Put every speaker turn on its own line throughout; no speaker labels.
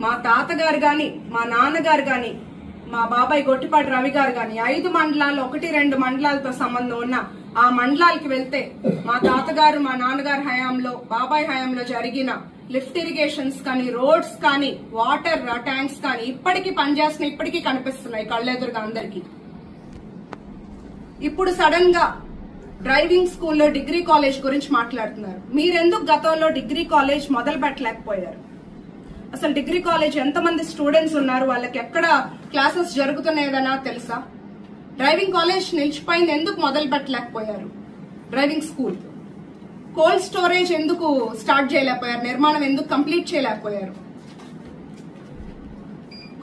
మా తాతగారు గాని, మా నాన్నగారు గాని, మా బాబాయ్ గొట్టిపాటి రవి గారు గాని 5 మండలాలు 1-2 మండలాలతో సంబంధం ఉన్న ఆ మండలాలకి వెళ్తే మా తాతగారు, మా నాన్నగారు హయాంలో, బాబాయ్ హయాంలో జరిగిన లిఫ్ట్ ఇరిగేషన్స్ కానీ, రోడ్స్ కానీ, వాటర్ ట్యాంక్స్ కానీ ఇప్పటికీ పనిచేస్తున్నాయి, ఇప్పటికీ కనిపిస్తున్నాయి కళ్ళెదురుగా అందరికీ. ఇప్పుడు సడన్ గా డ్రైవింగ్ స్కూల్లో డిగ్రీ కాలేజ్ గురించి మాట్లాడుతున్నారు. మీరెందుకు గతంలో డిగ్రీ కాలేజ్ మొదలు పెట్టలేకపోయారు? అసలు డిగ్రీ కాలేజ్ ఎంతమంది స్టూడెంట్స్ ఉన్నారు, వాళ్ళకి ఎక్కడ క్లాసెస్ జరుగుతున్నాయదనా తెలుసా? డ్రైవింగ్ కాలేజ్ నిలిచిపోయింది, ఎందుకు మొదలు పెట్టలేకపోయారు? డ్రైవింగ్ స్కూల్, కోల్డ్ స్టోరేజ్ ఎందుకు స్టార్ట్ చేయలేకపోయారు? నిర్మాణం ఎందుకు కంప్లీట్ చేయలేకపోయారు?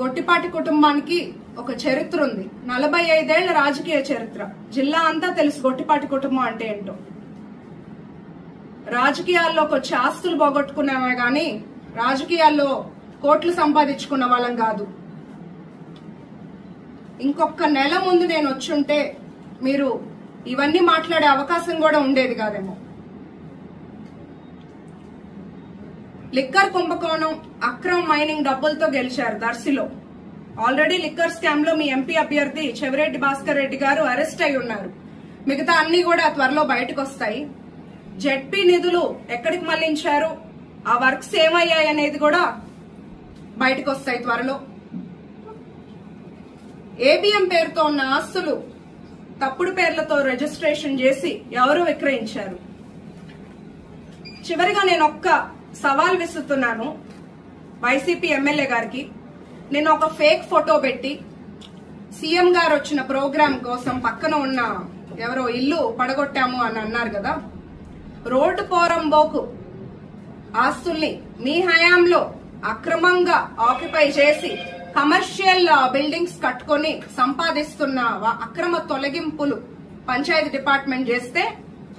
గొట్టిపాటి కుటుంబానికి ఒక చరిత్ర ఉంది, 45 ఏళ్ల రాజకీయ చరిత్ర. జిల్లా అంతా తెలుసు గొట్టిపాటి కుటుంబం అంటే ఏంటో. రాజకీయాల్లోకి వచ్చి ఆస్తులు పోగొట్టుకున్నామే గాని రాజకీయాల్లో కోట్లు సంపాదించుకున్న వాళ్ళం కాదు. ఇంకొక నెల ముందు నేను వచ్చుంటే మీరు ఇవన్నీ మాట్లాడే అవకాశం కూడా ఉండేది కాదేమో. లిక్కర్ కుంభకోణం, అక్రమ మైనింగ్ డబ్బులతో గెలిచారు దర్శిలో. ఆల్రెడీ లిక్కర్ స్కామ్ లో మీ ఎంపీ అభ్యర్థి చెవిరెడ్డి భాస్కర్ రెడ్డి గారు అరెస్ట్ అయి ఉన్నారు. మిగతా అన్ని కూడా త్వరలో బయటకు వస్తాయి. జెడ్పీ నిధులు ఎక్కడికి మళ్లించారు, ఆ వర్క్స్ ఏమయ్యాయి అనేది కూడా బయటకు వస్తాయి త్వరలో. ఏబిఎం పేరుతో ఉన్న ఆస్తులు తప్పుడు పేర్లతో రిజిస్ట్రేషన్ చేసి ఎవరు విక్రయించారు? చివరిగా నేను ఒక్క సవాల్ విసురుతున్నాను వైసీపీ ఎమ్మెల్యే గారికి. నేను ఒక ఫేక్ ఫోటో పెట్టి సీఎం గారు వచ్చిన ప్రోగ్రాం కోసం పక్కన ఉన్న ఎవరో ఇల్లు పడగొట్టాము అని అన్నారు కదా. రోడ్డు పోరంబోకు ఆస్తుల్ని మీ హయాంలో అక్రమంగా ఆక్యుపై చేసి కమర్షియల్ బిల్డింగ్స్ కట్టుకొని సంపాదిస్తున్న అక్రమ తొలగింపులు పంచాయతీ డిపార్ట్మెంట్ చేస్తే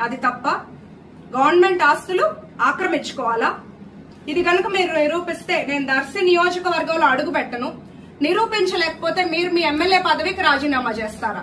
అది తప్ప? గవర్నమెంట్ ఆస్తులు ఆక్రమించుకోవాలా? ఇది కనుక మీరు నిరూపిస్తే నేను దర్శి నియోజకవర్గంలో అడుగు పెట్టను. నిరూపించలేకపోతే మీరు మీ ఎమ్మెల్యే పదవికి రాజీనామా చేస్తారా?